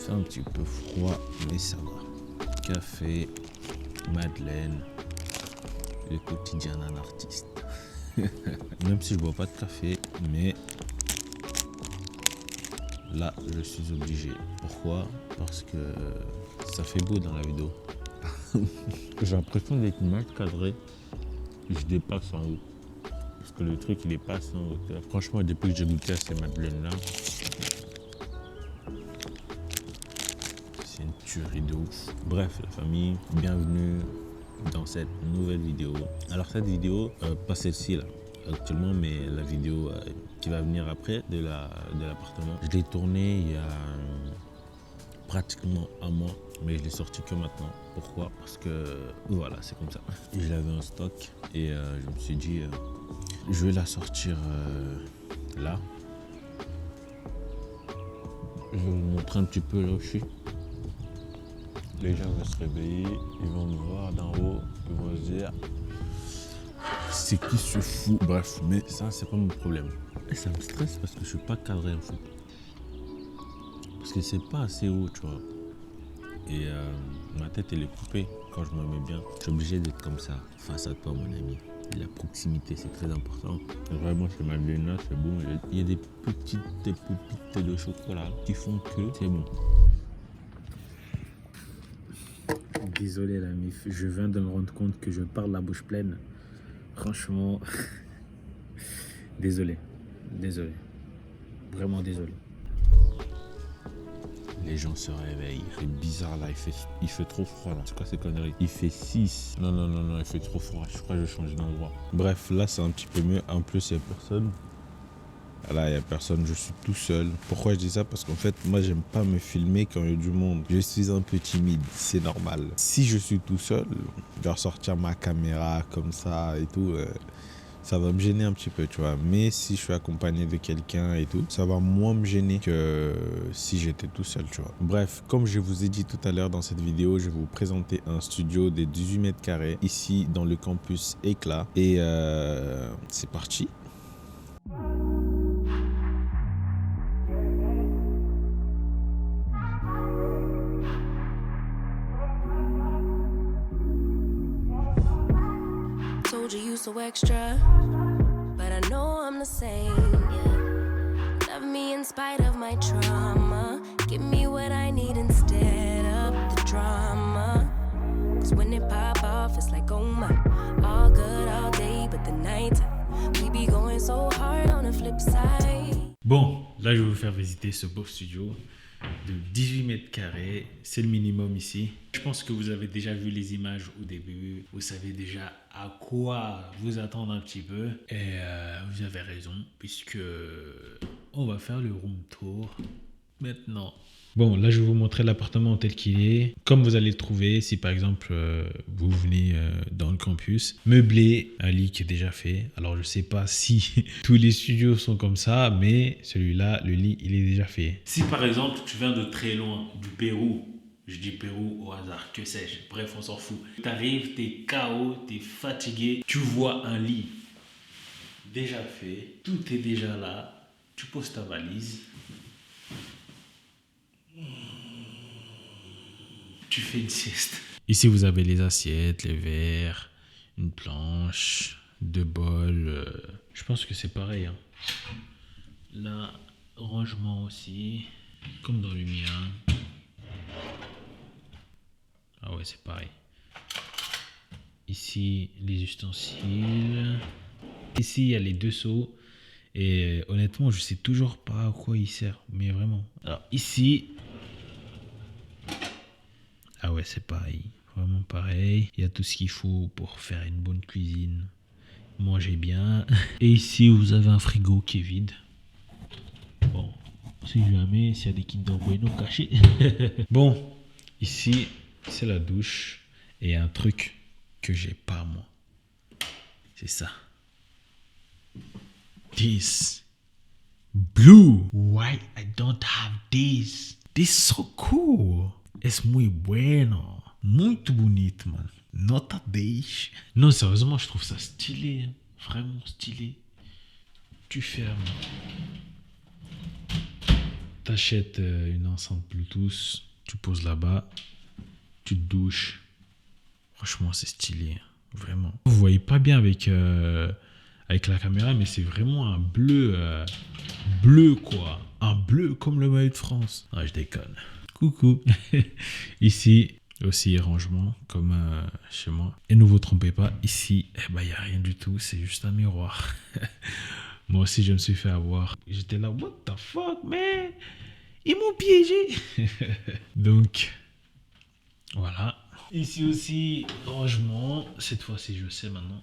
fait un petit peu froid, mais ça va. Café, madeleine, le quotidien d'un artiste. Même si je bois pas de café, mais là, je suis obligé. Pourquoi? Parce que ça fait beau dans la vidéo. J'ai l'impression d'être mal cadré. Je dépasse en haut. Parce que le truc, il est pas assez en hauteur. Franchement, depuis que j'ai goûté à ces madeleines-là, c'est une tuerie de ouf. Bref, la famille, bienvenue dans cette nouvelle vidéo. Alors cette vidéo, pas celle-ci là, actuellement, mais la vidéo qui va venir après de l'appartement. Je l'ai tournée il y a pratiquement un mois, mais je l'ai sorti que maintenant. Pourquoi? Parce que voilà, c'est comme ça. Je l'avais en stock et je me suis dit, je vais la sortir là. Je vais vous montrer un petit peu là où je suis. Les gens vont se réveiller, ils vont me voir d'en haut, ils vont se dire c'est qui ce fou? Bref, mais ça c'est pas mon problème. Et ça me stresse parce que je suis pas cadré en fait. Parce que c'est pas assez haut, tu vois. Et ma tête elle est coupée quand je me mets bien. Je suis obligé d'être comme ça face à toi mon ami. La proximité c'est très important. Vraiment chez Madeleine c'est bon. Il y a des petites pépites de chocolat qui font que c'est bon. Désolé la mif, je viens de me rendre compte que je parle la bouche pleine. Franchement, désolé, vraiment désolé. Les gens se réveillent, c'est bizarre là, il fait trop froid là. C'est quoi ces conneries? Il fait 6. Non, il fait trop froid, je crois que je vais changer d'endroit. Bref, là c'est un petit peu mieux, en plus il n'y a personne. Là, il n'y a personne, je suis tout seul. Pourquoi je dis ça? Parce qu'en fait, moi, j'aime pas me filmer quand il y a du monde. Je suis un peu timide, c'est normal. Si je suis tout seul, je vais ressortir ma caméra comme ça et tout. Ça va me gêner un petit peu, tu vois. Mais si je suis accompagné de quelqu'un et tout, ça va moins me gêner que si j'étais tout seul, tu vois. Bref, comme je vous ai dit tout à l'heure dans cette vidéo, je vais vous présenter un studio de 18 mètres carrés ici dans le campus Éclat. Et c'est parti. So extra, but I know I'm the same, yeah. Love me in spite of my trauma. Give me what I need instead of the drama. Cause when it pop off, it's like, oh my. All good all day, but the night we be going so hard on the flip side. Bon, là je vais vous faire visiter ce beau studio de 18 mètres carrés, c'est le minimum ici. Je pense que vous avez déjà vu les images au début, vous savez déjà à quoi vous attendre un petit peu. Et vous avez raison, puisque on va faire le room tour maintenant. Bon, là je vais vous montrer l'appartement tel qu'il est. Comme vous allez le trouver, si par exemple vous venez dans le campus, meublé, un lit qui est déjà fait. Alors je sais pas si tous les studios sont comme ça, mais celui-là, le lit, il est déjà fait. Si par exemple tu viens de très loin, du Pérou, je dis Pérou au hasard, que sais-je, bref on s'en fout. T'arrives, t'es KO, t'es fatigué, tu vois un lit déjà fait, tout est déjà là, tu poses ta valise. Tu fais une sieste. Ici, vous avez les assiettes, les verres, une planche, 2 bols. Je pense que c'est pareil. Hein. Là, rangement aussi, comme dans le mien. Ah ouais, c'est pareil. Ici, les ustensiles. Ici, il y a les 2 seaux. Et honnêtement, je sais toujours pas à quoi il sert. Mais vraiment. Alors, ici... Ah ouais, c'est pareil, vraiment pareil. Il y a tout ce qu'il faut pour faire une bonne cuisine, manger bien. Et ici, vous avez un frigo qui est vide. Bon, si jamais, s'il y a des Kinder Bueno cachés. Bon, ici, c'est la douche. Et un truc que j'ai pas, moi. C'est ça. This. Blue. Why I don't have this? This is so cool. Es muy bueno. Muito bonito, mano. Nota 10. Non, sérieusement, je trouve ça stylé. Hein. Vraiment stylé. Tu fermes. T'achètes une enceinte Bluetooth, tu poses là-bas, tu te douches. Franchement, c'est stylé, vraiment. Vous voyez pas bien avec la caméra, mais c'est vraiment un bleu quoi. Un bleu comme le maillot de France. Ah, je déconne. Coucou. Ici, aussi rangement comme chez moi. Et ne vous trompez pas, ici, il n'y a rien du tout, c'est juste un miroir. Moi aussi, je me suis fait avoir. J'étais là, what the fuck, man? Ils m'ont piégé. Donc, voilà. Ici aussi, rangement. Cette fois-ci, je sais maintenant.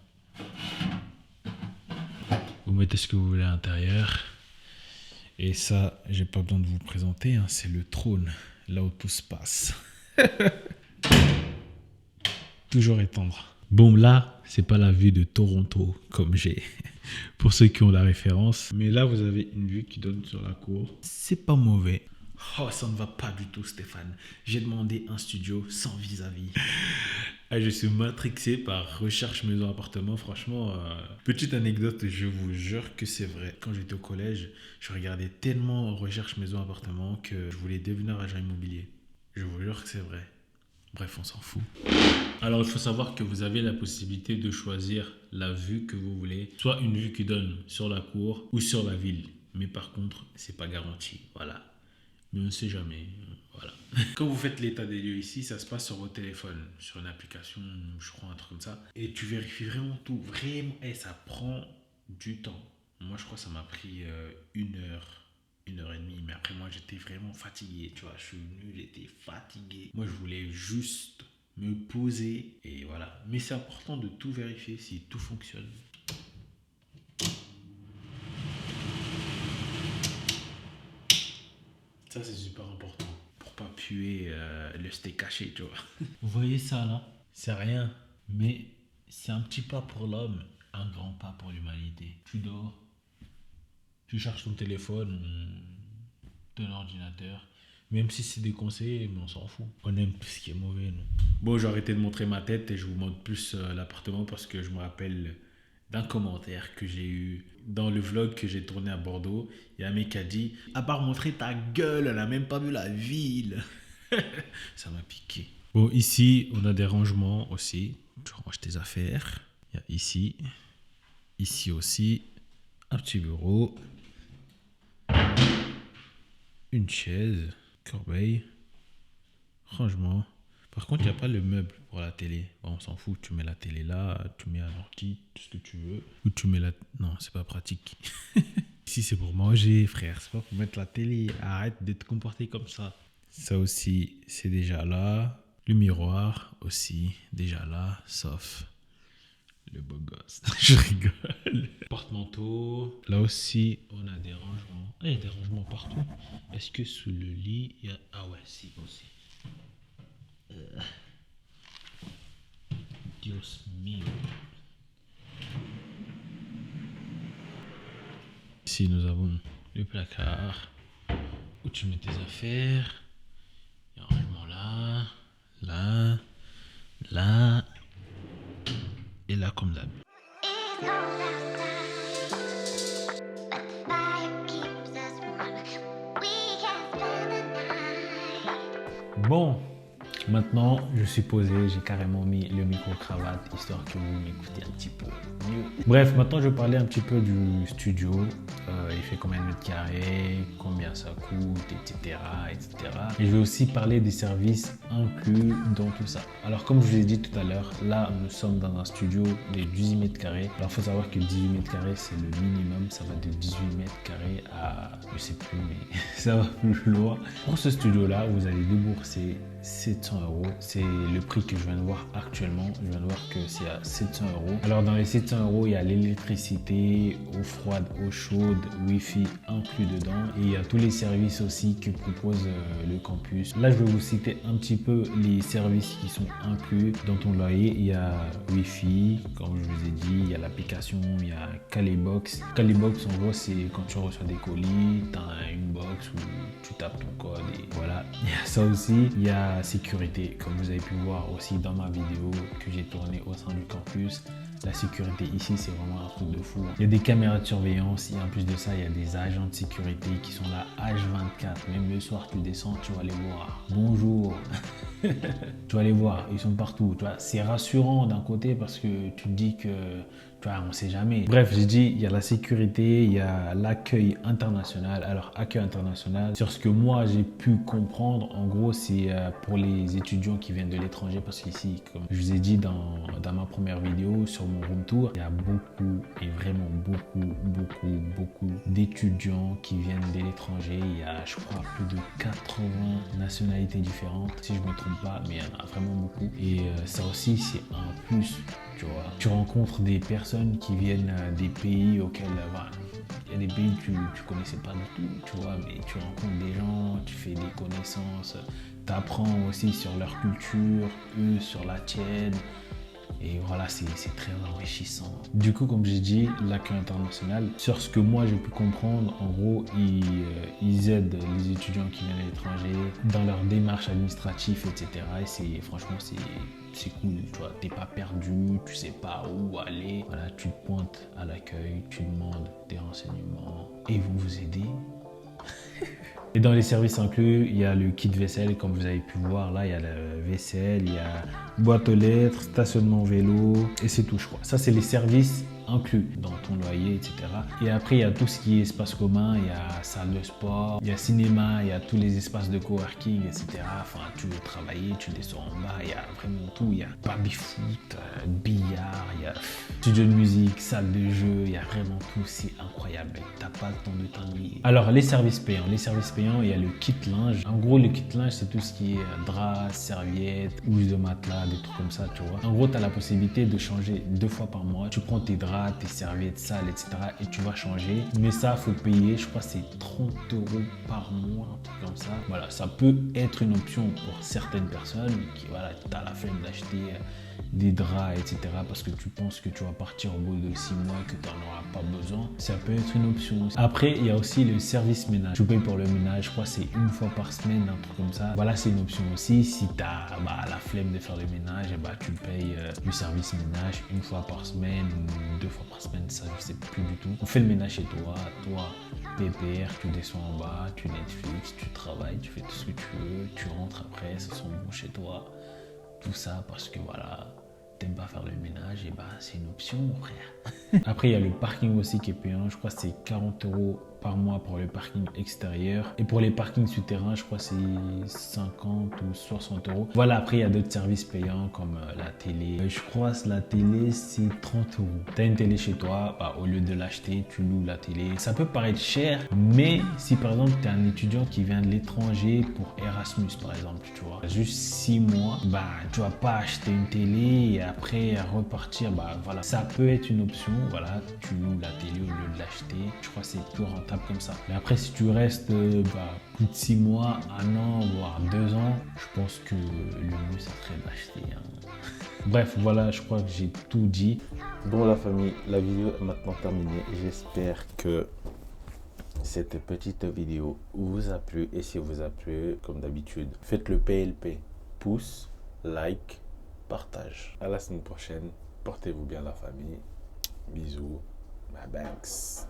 Vous mettez ce que vous voulez à l'intérieur. Et ça, j'ai pas besoin de vous présenter, hein, c'est le trône, là où tout se passe. Toujours étendre. Bon, là, c'est pas la vue de Toronto comme j'ai. Pour ceux qui ont la référence. Mais là, vous avez une vue qui donne sur la cour. C'est pas mauvais. Oh, ça ne va pas du tout, Stéphane. J'ai demandé un studio sans vis-à-vis. Je suis matrixé par recherche maison appartement. Franchement, petite anecdote, je vous jure que c'est vrai. Quand j'étais au collège, je regardais tellement recherche maison appartement que je voulais devenir agent immobilier. Je vous jure que c'est vrai. Bref, on s'en fout. Alors, il faut savoir que vous avez la possibilité de choisir la vue que vous voulez. Soit une vue qui donne sur la cour ou sur la ville. Mais par contre, c'est pas garanti. Voilà. Mais on ne sait jamais. Voilà. Quand vous faites l'état des lieux ici, ça se passe sur votre téléphone, sur une application, je crois, un truc comme ça. Et tu vérifies vraiment tout. Vraiment, et ça prend du temps. Moi, je crois que ça m'a pris 1 heure et demie. Mais après, moi, j'étais vraiment fatigué. Tu vois, je suis venu, j'étais fatigué. Moi, je voulais juste me poser. Et voilà. Mais c'est important de tout vérifier si tout fonctionne. Ça, c'est super important pour pas puer le steak caché, tu vois. Vous voyez ça, là? C'est rien, mais c'est un petit pas pour l'homme, un grand pas pour l'humanité. Tu dors, tu charges ton téléphone, ton ordinateur, même si c'est déconseillé, mais on s'en fout. On aime tout ce qui est mauvais, nous. Bon, j'ai arrêté de montrer ma tête et je vous montre plus l'appartement parce que je me rappelle d'un commentaire que j'ai eu dans le vlog que j'ai tourné à Bordeaux. Il y a un mec qui a dit « À part montrer ta gueule, elle n'a même pas vu la ville. » Ça m'a piqué. Bon, ici, on a des rangements aussi. Tu ranges tes affaires. Il y a ici. Ici aussi. Un petit bureau. Une chaise. Corbeille. Rangement. Par contre, il n'y a pas le meuble pour la télé. Bon, on s'en fout, tu mets la télé là, tu mets un ordi, tout ce que tu veux. Ou tu mets la... Non, c'est pas pratique. Ici, c'est pour manger, frère. C'est pas pour mettre la télé. Arrête de te comporter comme ça. Ça aussi, c'est déjà là. Le miroir aussi, déjà là, sauf le beau gosse. Je rigole. Porte-manteau. Là aussi, on a des rangements. Il y a des rangements partout. Est-ce que sous le lit, il y a... Ah ouais, si, aussi. Dios mío. Ici, nous avons le placard où tu mets tes affaires. Il y a un rangement là, là, là et là comme d'hab. Bon, maintenant je suis posé, j'ai carrément mis le micro-cravate histoire que vous m'écoutez un petit peu mieux. Bref, maintenant je vais parler un petit peu du studio. Il fait combien de mètres carrés, combien ça coûte, etc., etc. Et je vais aussi parler des services inclus dans tout ça. Alors comme je vous ai dit tout à l'heure, là nous sommes dans un studio de 18 mètres carrés. Alors il faut savoir que 18 mètres carrés c'est le minimum, ça va de 18 mètres carrés à, je sais plus, mais ça va plus loin. Pour ce studio là, vous allez débourser 700 €. C'est le prix que je viens de voir actuellement. Je viens de voir que c'est à 700 €. Alors dans les 700 €, il y a l'électricité, eau froide, eau chaude, Wi-Fi inclus dedans. Et il y a tous les services aussi que propose le campus. Là, je vais vous citer un petit peu les services qui sont inclus dans ton loyer. Il y a Wi-Fi, comme je vous ai dit. Il y a l'application, il y a Calibox. Calibox, en gros, c'est quand tu reçois des colis, tu as une box où tu tapes ton code et voilà. Il y a ça aussi. Il y a sécurité, comme vous avez pu voir aussi dans ma vidéo que j'ai tournée au sein du campus. La sécurité ici, c'est vraiment un truc de fou. Il y a des caméras de surveillance et en plus de ça, il y a des agents de sécurité qui sont là H24. Même le soir, tu descends, tu vas les voir. Bonjour. Tu vas les voir, ils sont partout. Tu vois, c'est rassurant d'un côté parce que tu te dis que tu vois, on ne sait jamais. Bref, j'ai dit, il y a la sécurité, il y a l'accueil international. Alors, accueil international, sur ce que moi j'ai pu comprendre, en gros, c'est pour les étudiants qui viennent de l'étranger. Parce qu'ici, comme je vous ai dit dans ma première vidéo sur mon room tour, il y a beaucoup et vraiment beaucoup d'étudiants qui viennent de l'étranger. Il y a, je crois, plus de 80 nationalités différentes, si je ne me trompe pas, mais il y en a vraiment beaucoup. Et ça aussi, c'est un plus. Tu rencontres des personnes qui viennent des pays auxquels il y a des pays que tu connaissais pas du tout, tu vois, mais tu rencontres des gens, tu fais des connaissances, tu apprends aussi sur leur culture, eux sur la tienne. Et voilà, c'est très enrichissant. Du coup, comme j'ai dit, l'accueil international, sur ce que moi j'ai pu comprendre, en gros, ils aident les étudiants qui viennent de l'étranger dans leurs démarches administratives, etc. Et franchement, c'est cool, tu vois, t'es pas perdu, tu sais pas où aller. Voilà, tu te pointes à l'accueil, tu demandes des renseignements et ils vont vous aider. Et dans les services inclus, il y a le kit vaisselle, comme vous avez pu voir. Là, il y a la vaisselle, il y a boîte aux lettres, stationnement vélo, et c'est tout, je crois. Ça, c'est les services inclus dans ton loyer, etc. Et après, il y a tout ce qui est espace commun, il y a salle de sport, il y a cinéma, il y a tous les espaces de coworking, etc. Enfin, tu veux travailler, tu descends en bas, il y a vraiment tout. Il y a baby-foot, billard, il y a studio de musique, salle de jeu, il y a vraiment tout. C'est incroyable. T'as pas le temps de t'ennuyer. Alors, les services payants. Les services payants, il y a le kit linge. En gros, le kit linge, c'est tout ce qui est draps, serviettes, housse de matelas, des trucs comme ça, tu vois. En gros, tu as la possibilité de changer 2 fois par mois. Tu prends tes draps, tes serviettes sales, etc. et tu vas changer. Mais ça, faut payer, je crois, c'est 30 € par mois, un truc comme ça. Voilà, ça peut être une option pour certaines personnes qui, voilà, tu as la flemme d'acheter des draps, etc. parce que tu penses que tu vas partir au bout de 6 mois et que tu n'en auras pas besoin. Ça peut être une option. Après, il y a aussi le service ménage. Tu payes pour le ménage, je crois que c'est 1 fois par semaine, un truc comme ça. Voilà, c'est une option aussi. Si tu as la flemme de faire le ménage, tu payes le service ménage 1 fois par semaine ou 2 fois par semaine, ça je sais plus du tout. On fait le ménage chez toi, pépère, tu descends en bas, tu Netflix, tu travailles, tu fais tout ce que tu veux, tu rentres après, ça sent bon chez toi. Tout ça parce que voilà, t'aimes pas faire le ménage, et c'est une option, frère. Après, il y a le parking aussi qui est payant. Je crois que c'est 40 € par mois pour le parking extérieur. Et pour les parkings souterrains, je crois que c'est 50 ou 60 €. Voilà, après, il y a d'autres services payants comme la télé. Je crois que la télé, c'est 30 €. Tu as une télé chez toi, au lieu de l'acheter, tu loues la télé. Ça peut paraître cher, mais si par exemple, tu es un étudiant qui vient de l'étranger pour Erasmus, par exemple, tu vois, juste 6 mois, tu vas pas acheter une télé et après repartir. Voilà, ça peut être une option. Voilà, tu loues la télé au lieu de l'acheter. Je crois que c'est plus rentable comme ça. Mais après, si tu restes plus de 6 mois, 1 an, voire 2 ans, je pense que le mieux, ça serait d'acheter. Bref, voilà, je crois que j'ai tout dit. Bon, la famille, la vidéo est maintenant terminée. J'espère que cette petite vidéo vous a plu. Et si vous a plu, comme d'habitude, faites le PLP. Pouce, like, partage. À la semaine prochaine. Portez-vous bien, la famille. Bisous. My banks.